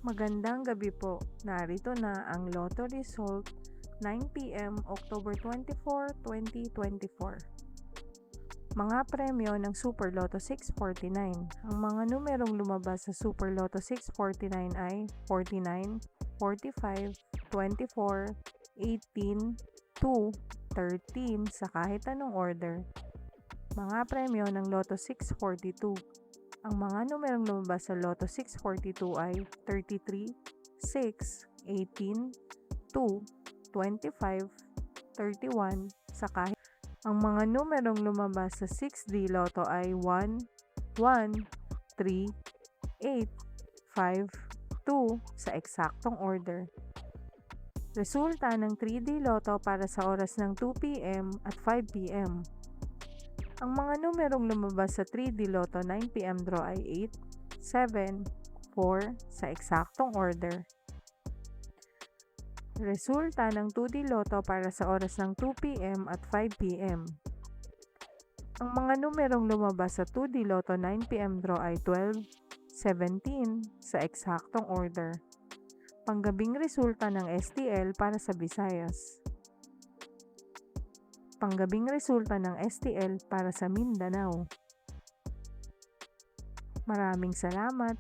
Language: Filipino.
Magandang gabi po. Narito na ang Lotto result 9 p.m. October 24, 2024. Mga premyo ng Super Lotto 649. Ang mga numerong lumabas sa Super Lotto 649 ay 49, 45, 24, 18, 2, 13 sa kahit anong order. Mga premyo ng Lotto 642. Ang mga numerong lumabas sa Lotto 642 ay 33, 6, 18, 2, 25, 31 sa kahit. Ang mga numerong lumabas sa 6D Lotto ay 1, 1, 3, 8, 5, 2 sa eksaktong order. Resulta ng 3D Lotto para sa oras ng 2 p.m. at 5 p.m. Ang mga numerong lumabas sa 3D Lotto 9 p.m. draw ay 8, 7, 4 sa eksaktong order. Resulta ng 2D Lotto para sa oras ng 2 p.m. at 5 p.m. Ang mga numerong lumabas sa 2D Lotto 9 p.m. draw ay 12, 17 sa eksaktong order. Panggabing resulta ng STL para sa Visayas. Panggabing resulta ng STL para sa Mindanao. Maraming salamat.